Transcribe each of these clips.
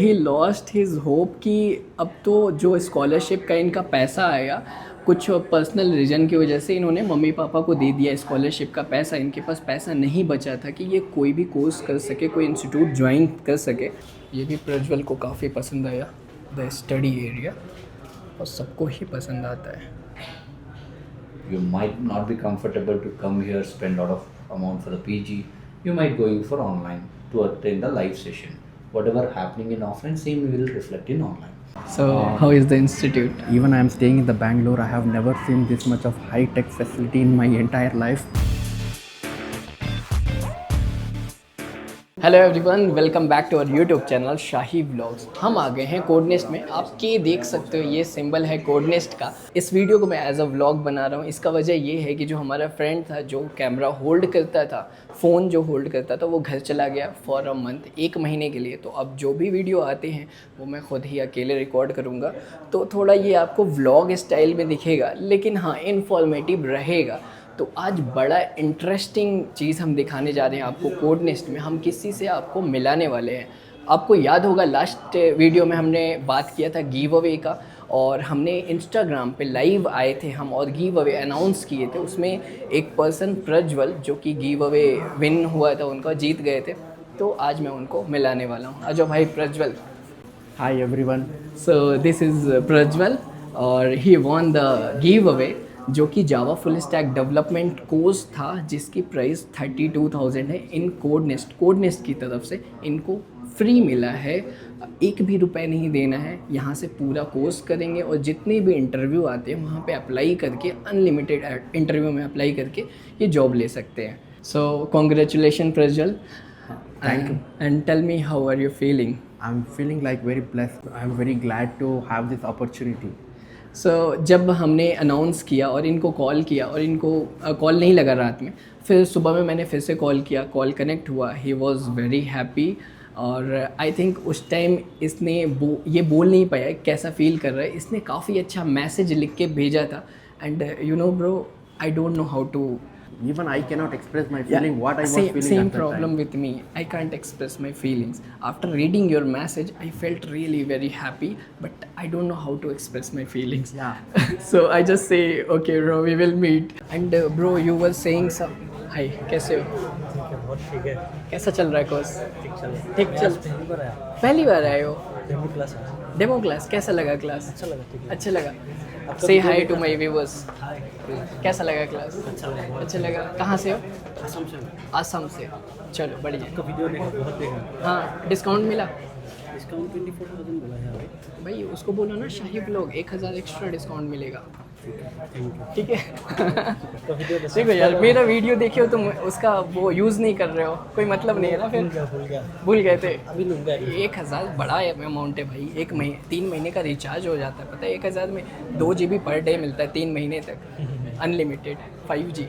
He lost his hope कि अब तो जो स्कॉलरशिप का इनका पैसा आएगा, कुछ पर्सनल रीज़न की वजह से इन्होंने मम्मी पापा को दे दिया स्कॉलरशिप का पैसा। इनके पास पैसा नहीं बचा था कि ये कोई भी कोर्स कर सके, कोई इंस्टीट्यूट ज्वाइन कर सके। ये भी प्रज्वल को काफ़ी पसंद आया, द स्टडी एरिया, और सबको ही पसंद आता है। You might not be comfortable to come here, spend a lot of amount for the PG. You might going for online to attend the live session. Whatever happening in offline, same will reflect in online. So how is the institute? Even I am staying in the Bangalore, I have never seen this much of high-tech facility in my entire life. Hello everyone, welcome back to our YouTube channel Shahi vlogs. हम आ गए हैं कोडनेस्ट में। आप ये देख सकते हो, ये सिंबल है कोडनेस्ट का। इस वीडियो को मैं एज अ व्लॉग बना रहा हूँ। इसका वजह ये है कि जो हमारा फ्रेंड था, जो कैमरा होल्ड करता था, फ़ोन जो होल्ड करता था, वो घर चला गया फॉर अ मंथ, 1 महीने के लिए। तो अब जो भी वीडियो आते हैं वो मैं खुद ही अकेले रिकॉर्ड करूँगा। तो थोड़ा ये आपको व्लॉग स्टाइल में दिखेगा, लेकिन हाँ, इन्फॉर्मेटिव रहेगा। तो आज बड़ा इंटरेस्टिंग चीज़ हम दिखाने जा रहे हैं आपको कोडनेस्ट में। हम किसी से आपको मिलाने वाले हैं। आपको याद होगा लास्ट वीडियो में हमने बात किया था गिव अवे का, और हमने इंस्टाग्राम पे लाइव आए थे हम और गिव अवे अनाउंस किए थे। उसमें एक पर्सन प्रज्वल, जो कि गिव अवे विन हुआ था उनका, जीत गए थे। तो आज मैं उनको मिलाने वाला हूँ। आ जाओ भाई Prajwal. Hi everyone. So this is Prajwal और he won the give away, जो कि Java full stack development course था, जिसकी प्राइस 32,000 है। इन कोडनेस्ट की तरफ से इनको फ्री मिला है। 1 भी रुपए नहीं देना है। यहाँ से पूरा कोर्स करेंगे और जितने भी इंटरव्यू आते हैं वहाँ पे अप्लाई करके, अनलिमिटेड इंटरव्यू में अप्लाई करके ये जॉब ले सकते हैं। So congratulation Prajwal, Thank you. And tell me how are you feeling? I'm feeling like very blessed. I'm very glad to have this opportunity. सो जब हमने अनाउंस किया और इनको कॉल किया, और इनको कॉल नहीं लगा रात में, फिर सुबह में मैंने फिर से कॉल किया, कॉल कनेक्ट हुआ। He was very happy. और आई थिंक उस टाइम इसने ये बोल नहीं पाया कैसा फील कर रहा है। इसने काफ़ी अच्छा मैसेज लिख के भेजा था। And you know bro, I don't know how to, Even I cannot express my feeling, what I was feeling same at that problem time. with me. I can't express my feelings. After reading your message, I felt really very happy, but I don't know how to express my feelings. Yeah. So I just say, okay bro, we will meet. And bro, you were saying some, hi, कैसे हो? बहुत ठीक है। कैसा चल रहा है course? ठीक चल रहा है। ठीक चल, पहली बार आया। पहली बार आए हो? डेमो क्लास है। डेमो क्लास कैसा लगा? क्लास अच्छा लगा। ठीक है। अच्छा लगा। से हाई टू माई व्यूवर्स। हाय। कैसा लगा क्लास? अच्छा लगा। अच्छा लगा। कहाँ से हो? असम से हूँ। असम से। चलो बढ़िया। आपका वीडियो देखा, बहुत देखा। हाँ, डिस्काउंट मिला? डिस्काउंट 24,000 बोला है भाई। भाई उसको बोलो ना शाही ब्लॉग, 1000 एक्स्ट्रा डिस्काउंट मिलेगा। Thank you. ठीक है। आपका वीडियो देखो यार, मेरा वीडियो देखे हो तुम, उसका वो यूज़ नहीं कर रहे हो, कोई मतलब नहीं है ना। फिर भूल गए थे। अभी लूँगा। 1000 बड़ा अमाउंट है भाई। 3 महीने का रिचार्ज हो जाता है, पता है? 1000 में 2 GB पर डे मिलता है 3 महीने तक, अनलिमिटेड 5G।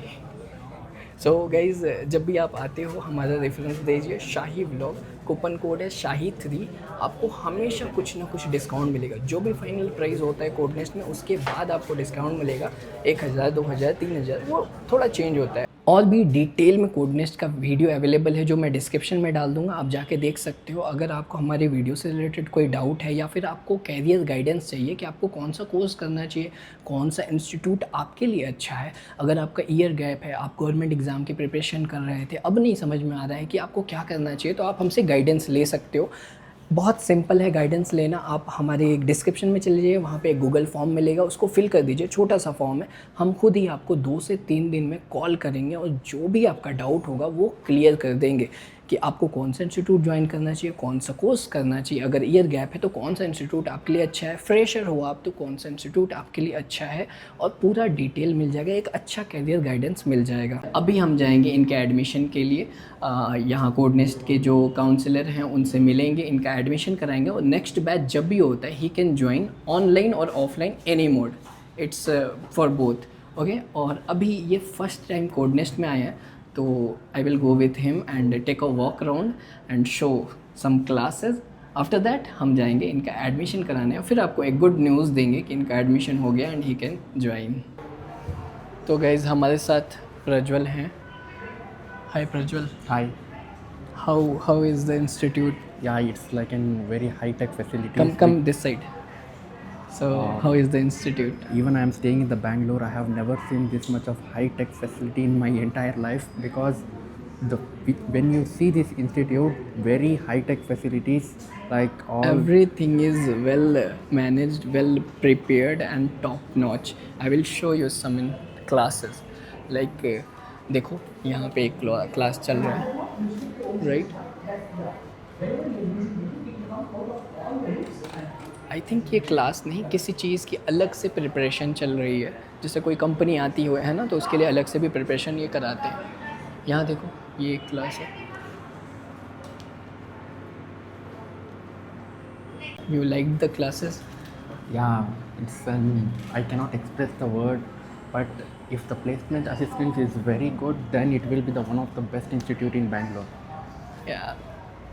सो गाइज़, जब भी आप आते हो हमारा रेफरेंस दीजिए शाही व्लॉग, कूपन कोड है शाही3। आपको हमेशा कुछ ना कुछ डिस्काउंट मिलेगा। जो भी फाइनल प्राइस होता है कोडनेस्ट में, उसके बाद आपको डिस्काउंट मिलेगा। 1000, 2000, 3000, वो थोड़ा चेंज होता है। और भी डिटेल में कोडनेस्ट का वीडियो अवेलेबल है, जो मैं डिस्क्रिप्शन में डाल दूंगा, आप जाके देख सकते हो। अगर आपको हमारे वीडियो से रिलेटेड कोई डाउट है, या फिर आपको कैरियर गाइडेंस चाहिए कि आपको कौन सा कोर्स करना चाहिए, कौन सा इंस्टीट्यूट आपके लिए अच्छा है, अगर आपका ईयर गैप है, आप गवर्नमेंट एग्ज़ाम की प्रिपरेशन कर रहे थे, अब नहीं समझ में आ रहा है कि आपको क्या करना चाहिए, तो आप हमसे गाइडेंस ले सकते हो। बहुत सिंपल है गाइडेंस लेना। आप हमारे एक डिस्क्रिप्शन में चले जाइए, वहाँ पे एक गूगल फॉर्म मिलेगा, उसको फिल कर दीजिए। छोटा सा फॉर्म है। हम खुद ही आपको 2 से 3 दिन में कॉल करेंगे और जो भी आपका डाउट होगा वो क्लियर कर देंगे कि आपको कौन सा इंस्टीट्यूट ज्वाइन करना चाहिए, कौन सा कोर्स करना चाहिए। अगर ईयर गैप है तो कौन सा इंस्टीट्यूट आपके लिए अच्छा है, फ्रेशर हो आप तो कौन सा इंस्टीट्यूट आपके लिए अच्छा है, और पूरा डिटेल मिल जाएगा। एक अच्छा कैरियर गाइडेंस मिल जाएगा। अभी हम जाएंगे इनके एडमिशन के लिए। यहाँ कोडनेस्ट के जो काउंसलर हैं उनसे मिलेंगे, इनका एडमिशन कराएंगे, और नेक्स्ट बैच जब भी होता है ही कैन ज्वाइन ऑनलाइन और offline, any mode, it's for both. Okay. और अभी ये फर्स्ट टाइम कोडनेस्ट में आया है, तो I will go with him and take a walk around and show some classes. After that हम जाएंगे इनका एडमिशन कराने, और फिर आपको एक गुड न्यूज़ देंगे कि इनका एडमिशन हो गया एंड ही कैन ज्वाइन। तो गाइज़, हमारे साथ प्रज्वल हैं। Hi Prajwal. Hi. How is the institute? Yeah, it's like an very high-tech facility. Come this side. So how is the institute? Even I am staying in the Bangalore, I have never seen this much of high-tech facility in my entire life, because when you see this institute, very high-tech facilities, like all Everything is well managed, well prepared and top notch. I will show you some in classes. Like देखो यहाँ पे एक class चल रहा है, right? I think ये class नहीं, किसी चीज़ की अलग से प्रिपरेशन चल रही है। जैसे कोई कंपनी आती हो है ना, तो उसके लिए अलग से भी प्रिपरेशन ये कराते हैं। यहाँ देखो, ये एक क्लास है। You like the classes? Yeah, it's I cannot express the word, but if the placement assistance is very good, then it will be the one of the best institute in Bangalore. Yeah,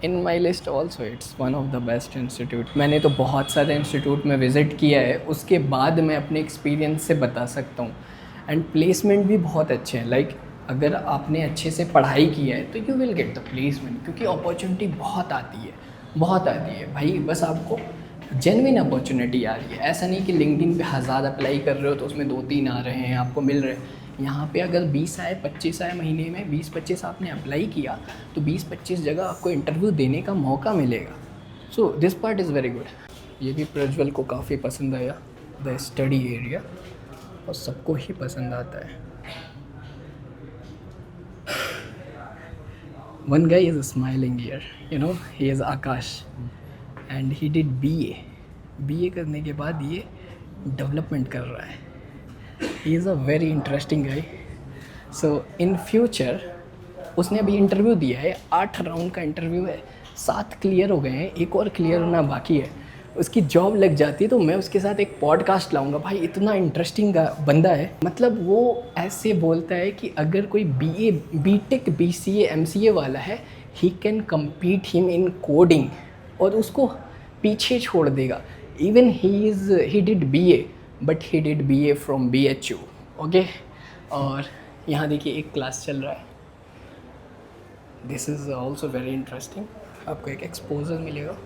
in my list also it's one of the best institute. मैंने तो बहुत सारे institute में visit किया है, उसके बाद मैं अपने एक्सपीरियंस से बता सकता हूँ। एंड प्लेसमेंट भी बहुत अच्छे हैं। लाइक अगर आपने अच्छे से पढ़ाई की है तो you will get the placement, क्योंकि अपॉर्चुनिटी बहुत आती है भाई। बस आपको जेन्युइन अपॉर्चुनिटी आ रही है। ऐसा नहीं कि लिंक्डइन पे 1000 अप्लाई कर रहे हो तो उसमें 2-3 आ रहे हैं, आपको मिल रहे हैं। यहाँ पे अगर 20 आए 25 आए महीने में, 20-25 आपने अप्लाई किया तो 20-25 जगह आपको इंटरव्यू देने का मौका मिलेगा। So this part is very good. ये भी प्रज्वल को काफ़ी पसंद आया, द स्टडी एरिया, और सबको ही पसंद आता है। One guy is smiling here, you know, he is Akash and he did BA करने के बाद ये डेवलपमेंट कर रहा है। He is a very interesting guy. So in future उसने अभी इंटरव्यू दिया है, 8 राउंड का इंटरव्यू है, 7 क्लियर हो गए हैं, एक और क्लियर होना बाकी है। उसकी जॉब लग जाती है तो मैं उसके साथ एक पॉडकास्ट लाऊंगा। भाई इतना इंटरेस्टिंग बंदा है, मतलब वो ऐसे बोलता है कि अगर कोई BA BTech BCA MCA वाला है, he can compete him in coding, और उसको पीछे छोड़ देगा। Even he did BA but he did BA from BHU, okay. और यहाँ देखिए एक क्लास चल रहा है, this is also very interesting. आपको एक एक्सपोजर मिलेगा।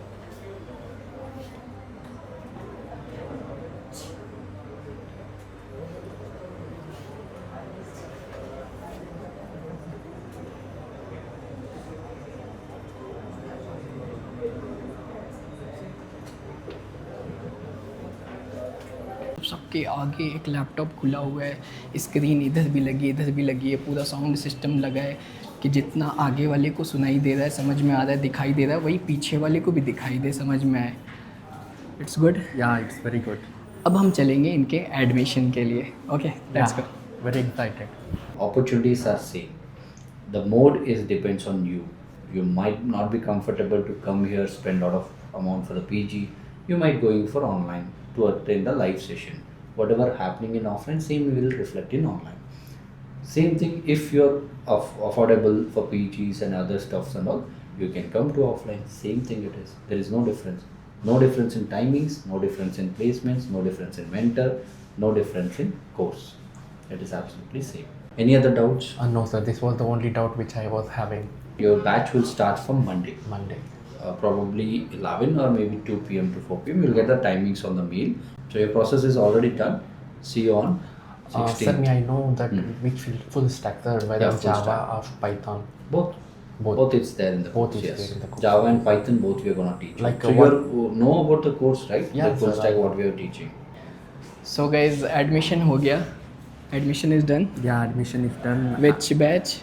सबके आगे एक लैपटॉप खुला हुआ है, स्क्रीन इधर भी लगी है, पूरा साउंड सिस्टम लगा है कि जितना आगे वाले को सुनाई दे रहा है, समझ में आ रहा है, दिखाई दे रहा है, वही पीछे वाले को भी दिखाई दे, समझ में आए। It's good. Yeah, it's very good. अब हम चलेंगे इनके एडमिशन के लिए। Okay, let's go. Very excited. Opportunities are same. The mode is depends on you. You might not be comfortable to come here, spend a lot of amount for the PG. You might going for online to attend the live session. Whatever happening in offline, same will reflect in online. Same thing if you're affordable for PGs and other stuffs and all, you can come to offline. Same thing it is. There is no difference. No difference in timings, no difference in placements, no difference in mentor, no difference in course. It is absolutely same. Any other doubts? No, sir. This was the only doubt which I was having. Your batch will start from Monday. Monday. Probably 11 or maybe 2 p.m. to 4 p.m. You'll get the timings on the mail. So your process is already done. See you on 16th. Sir, may I know that which full stack, sir? Whether Yeah, full Java stack. or Python? Both. Both. Both it's there in the Both course. is Yes. there in the course. Java and Python both we are gonna teach. Like, so what- you know about the course, right? Yeah, The full sir, stack I- what we are teaching. So guys admission हो गया, admission is done. Yeah, admission is done. Which batch?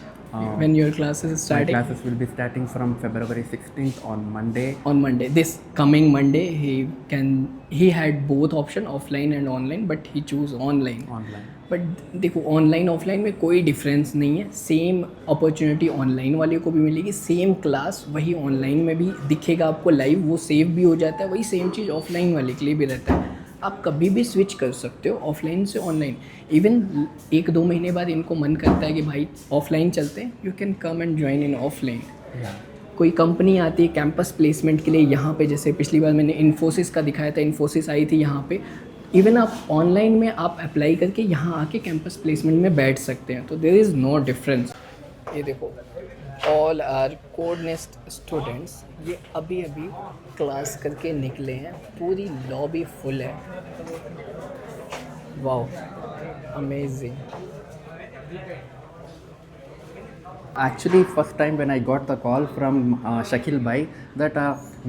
When your classes My starting? classes will be starting from February 16th on Monday. On Monday, this coming Monday, he had both option, offline and online, but he choose online. Online. But देखो online offline में कोई difference नहीं है, same opportunity online वाले को भी मिलेगी, same class वही ऑनलाइन में भी दिखेगा आपको लाइव, वो सेव भी हो जाता है, वही सेम चीज़ ऑफलाइन वाले के लिए भी रहता है। आप कभी भी स्विच कर सकते हो ऑफलाइन से ऑनलाइन। इवन 1-2 महीने बाद इनको मन करता है कि भाई ऑफलाइन चलते हैं, you can come and join in offline. Yeah. कोई कंपनी आती है कैंपस प्लेसमेंट के लिए यहाँ पे, जैसे पिछली बार मैंने इन्फोसिस का दिखाया था, इन्फोसिस आई थी यहाँ पे। इवन आप ऑनलाइन में आप अप्लाई करके यहाँ आके कैंपस प्लेसमेंट में बैठ सकते हैं, तो देयर इज़ नो डिफरेंस। ये देखो ऑल आर कोडनेस्ट स्टूडेंट्स, ये अभी अभी क्लास करके निकले हैं, पूरी लॉबी फुल है। Wow, amazing. Actually, first time when I got the call from Shakil Bhai that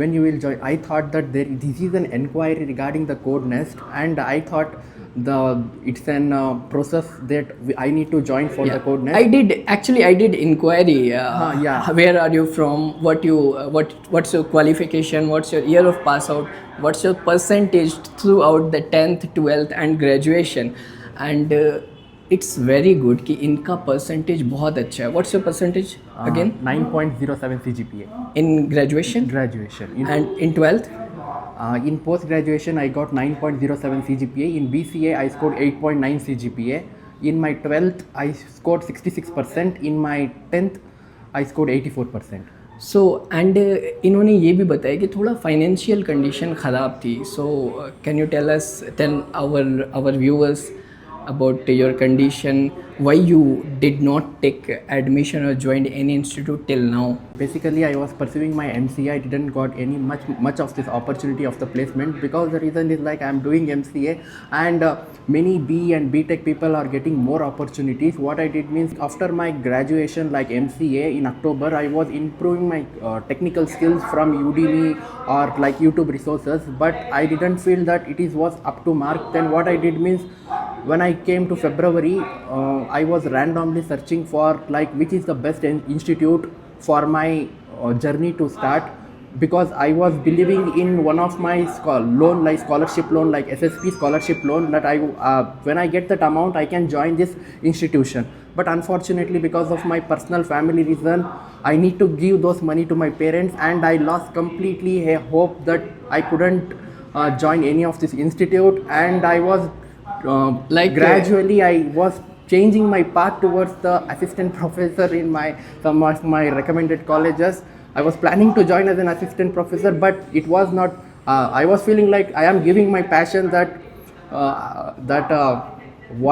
when you will join, I thought that this is an inquiry regarding the code nest, and I thought it's an process that I need to join for the code nest. I did inquiry. Yeah. Where are you from? What's your qualification? What's your year of pass out? What's your percentage throughout the 10th, 12th and graduation? And it's very good कि इनका percentage बहुत अच्छा है. What's your percentage again? 9.07 CGPA In graduation? graduation. And in 12th? In post graduation, I got 9.07 CGPA. In BCA, I scored 8.9 CGPA. In my 12th, I scored 66%. In my 10th, I scored 84%. So and इन्होंने ये भी बताया कि थोड़ा financial condition ख़राब थी. So can you tell our viewers about your condition, why you did not take admission or joined any institute till now? Basically, I was pursuing my MCA. I didn't got any much of this opportunity of the placement, because the reason is like I'm doing MCA, and many B and BTech people are getting more opportunities. What I did means, after my graduation like MCA in October, I was improving my technical skills from Udemy or like YouTube resources, but I didn't feel that it was up to mark. Then what I did means, when I came to February, I was randomly searching for like which is the best institute for my journey to start, because I was believing in one of my scholarship loan like SSP scholarship loan, that when I get that amount I can join this institution. But unfortunately, because of my personal family reason, I need to give those money to my parents, and I lost completely a hope that I couldn't join any of this institute. And I was gradually I was changing my path towards the assistant professor in some of my recommended colleges. I was planning to join as an assistant professor, but it was not. I was feeling like I am giving my passion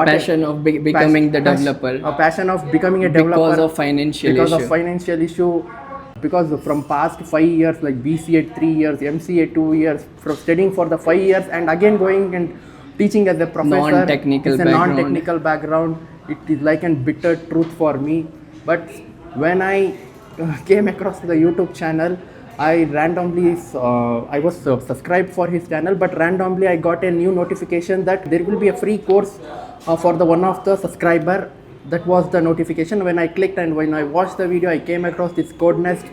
Passion of becoming the developer. A passion of becoming a developer Because of financial issue. Because from past 5 years, like BCA 3 years, MCA 2 years, from studying for the 5 years and again going and teaching as a professor, Non-technical it's a background. non-technical background. It is like a bitter truth for me. But when I came across the YouTube channel, I randomly I was subscribed for his channel, but randomly I got a new notification that there will be a free course for the one of the subscriber. That was the notification. When I clicked and when I watched the video, I came across this code nest.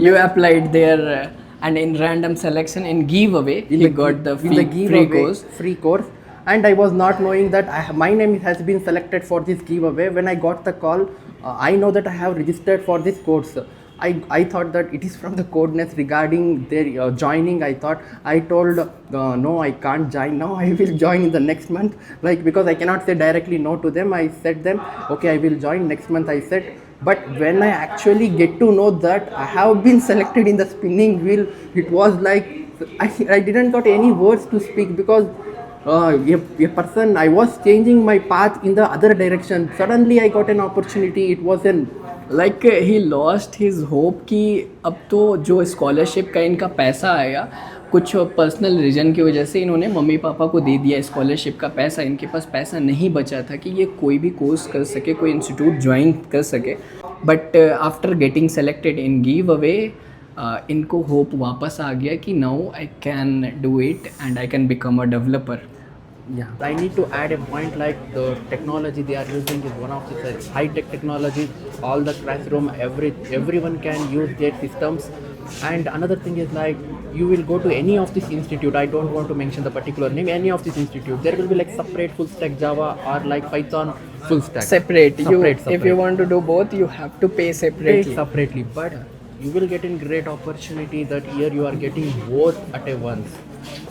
You applied there and in random selection in giveaway you got the free course. And I was not knowing that my name has been selected for this giveaway. When I got the call, I know that I have registered for this course. I thought that it is from the code nest regarding their joining. I told no, I can't join now. I will join in the next month, like, because I cannot say directly no to them. I said them, okay, I will join next month, I said. But when I actually get to know that I have been selected in the spinning wheel, it was like I didn't got any words to speak, because a person, I was changing my path in the other direction. Suddenly I got an opportunity. It was like he lost his hope कि अब तो जो scholarship का इनका पैसा आएगा, कुछ personal reason की वजह से इन्होंने मम्मी पापा को दे दिया स्कॉलरशिप का पैसा. इनके पास पैसा नहीं बचा था कि ये कोई भी कोर्स कर सके, कोई इंस्टीट्यूट ज्वाइन कर सके. But after getting selected in give away, इनको होप वापस आ गया कि now I can do it and I can become a developer. Yeah, I need to add a point, like the technology they are using is one of the high-tech technology. All the classroom, everyone can use their systems. And another thing is, like, you will go to any of this institute. I don't want to mention the particular name. Any of this institute, there will be like separate full stack Java or like Python full stack. Separate. If you want to do both, you have to pay separately. But you will get in great opportunity that here you are getting both at a once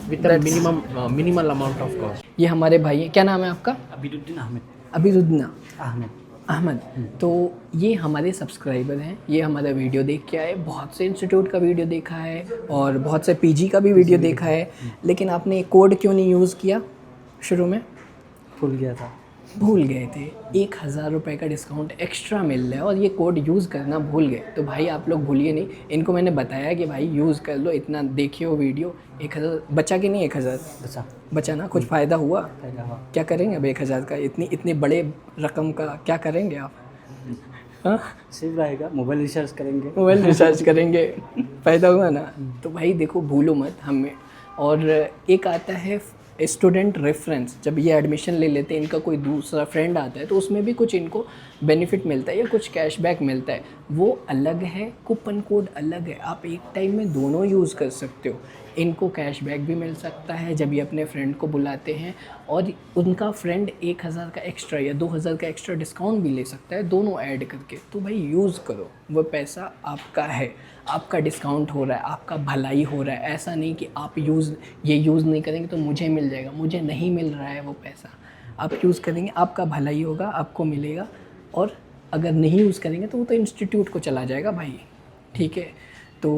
with a minimal amount of cost. ये हमारे भाई हैं. क्या नाम है आपका? अबीदुद्दीन अहमद. तो ये हमारे सब्सक्राइबर हैं. ये हमारा वीडियो देख के आए, बहुत से इंस्टीट्यूट का वीडियो देखा है और बहुत से पीजी का भी वीडियो देखा है. लेकिन आपने कोड क्यों नहीं यूज़ किया शुरू में? भूल गया था. भूल गए थे, 1,000 रुपये का डिस्काउंट एक्स्ट्रा मिल रहा है और ये कोड यूज़ करना भूल गए। तो भाई आप लोग भूलिए नहीं, इनको मैंने बताया कि भाई यूज़ कर लो, इतना देखिए वो वीडियो। 1,000 बचा कि नहीं? 1,000 बचा ना? कुछ फ़ायदा हुआ? क्या करेंगे अब 1,000 का? इतनी बड़े रकम का क्या करेंगे आप? हाँ, सेव रहेगा, मोबाइल रिचार्ज करेंगे। मोबाइल रिचार्ज करेंगे, फ़ायदा हुआ ना? तो भाई देखो, भूलो मत हमें। और एक आता है स्टूडेंट रेफरेंस, जब ये एडमिशन ले लेते हैं, इनका कोई दूसरा फ्रेंड आता है तो उसमें भी कुछ इनको बेनिफिट मिलता है या कुछ कैशबैक मिलता है, वो अलग है, कूपन कोड अलग है। आप एक टाइम में दोनों यूज़ कर सकते हो। इनको कैशबैक भी मिल सकता है जब ये अपने फ्रेंड को बुलाते हैं, और उनका फ्रेंड 1,000 का एक्स्ट्रा या 2,000 का एक्स्ट्रा डिस्काउंट भी ले सकता है, दोनों ऐड करके। तो भाई यूज़ करो, वो पैसा आपका है, आपका डिस्काउंट हो रहा है, आपका भलाई हो रहा है। ऐसा नहीं कि आप यूज़ नहीं करेंगे तो मुझे मिल जाएगा, मुझे नहीं मिल रहा है वो पैसा। आप यूज़ करेंगे, आपका भलाई होगा, आपको मिलेगा। और अगर नहीं यूज़ करेंगे तो वो तो इंस्टीट्यूट को चला जाएगा भाई, ठीक है। तो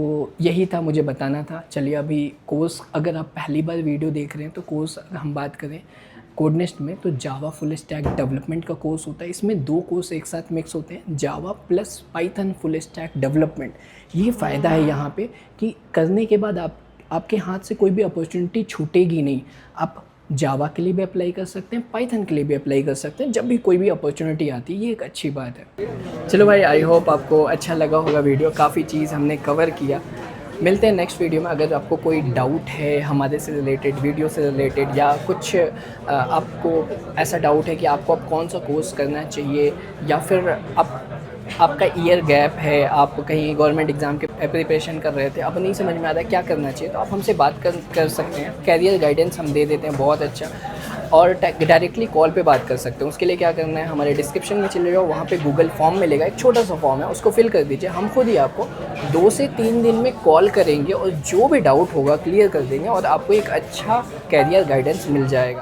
यही था, मुझे बताना था। चलिए अभी कोर्स, अगर आप पहली बार वीडियो देख रहे हैं तो कोर्स अगर हम बात करें कोडनेस्ट में, तो जावा फुल स्टैक डेवलपमेंट का कोर्स होता है। इसमें 2 कोर्स एक साथ मिक्स होते हैं, Java plus Python full stack development. ये फ़ायदा है यहाँ पे कि करने के बाद आपके हाथ से कोई भी अपॉर्चुनिटी छूटेगी नहीं। आप जावा के लिए भी अप्लाई कर सकते हैं, पाइथन के लिए भी अप्लाई कर सकते हैं, जब भी कोई भी अपॉर्चुनिटी आती है। ये एक अच्छी बात है। चलो भाई, आई होप आपको अच्छा लगा होगा वीडियो, काफ़ी चीज़ हमने कवर किया। मिलते हैं नेक्स्ट वीडियो में। अगर आपको कोई डाउट है हमारे से रिलेटेड, वीडियो से रिलेटेड, या कुछ आपको ऐसा डाउट है कि आपको अब कौन सा कोर्स करना चाहिए, या फिर आपका ईयर गैप है, आप कहीं गवर्नमेंट एग्ज़ाम के प्रिपरेशन कर रहे थे, अब नहीं समझ में आ रहा है क्या करना चाहिए, तो आप हमसे बात कर सकते हैं। कैरियर गाइडेंस हम दे देते हैं बहुत अच्छा, और डायरेक्टली कॉल पे बात कर सकते हैं। उसके लिए क्या करना है, हमारे डिस्क्रिप्शन में चले जाओ, वहाँ पे गूगल फॉर्म मिलेगा, एक छोटा सा फॉर्म है, उसको फिल कर दीजिए। हम खुद ही आपको 2 से 3 दिन में कॉल करेंगे और जो भी डाउट होगा क्लियर कर देंगे, और आपको एक अच्छा कैरियर गाइडेंस मिल जाएगा।